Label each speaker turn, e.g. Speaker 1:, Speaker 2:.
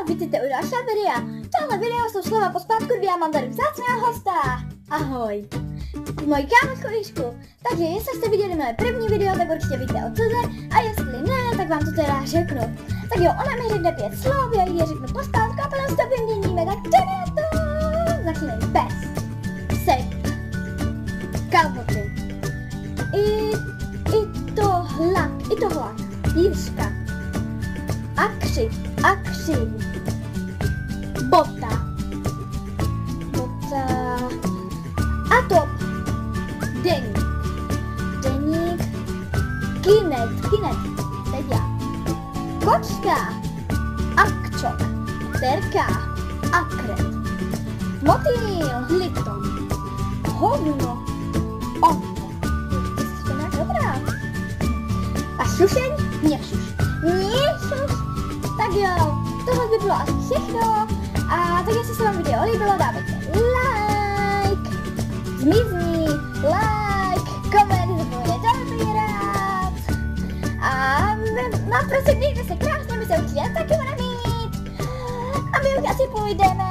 Speaker 1: vítejte u dalšího videa. Tohle video jsou slova pospátku, kdy já mám tady vzácného hosta. Ahoj. Moji kámošku Išku. Takže jestli jste viděli moje první video, tak určitě víte o co jde. A jestli ne, tak vám to teda řeknu. Tak jo, ona mi řekne 5 slov, já je řeknu pospátku a potom to vyměníme. Tak jdeme na to. Začínej. Pes. Sep. Kalhoty. I to hlak. Jířka. Akři. Bota. Atop. Deník. Kinet. Teď já. Kočka. Akčok. Terka. Akret. Motýl. Lipton. Hovno. Ovno. Jsi to nějak dobrá. A šušeň? Měšuš. Tak jo, tohle by bylo asi všechno. A tak jestli se vám video líbilo, dávajte like, zmizni, like, koment, zapomnějte odebírat. A prosím, mějte se krásně, my se určitě taky budeme mít. A my už asi půjdeme.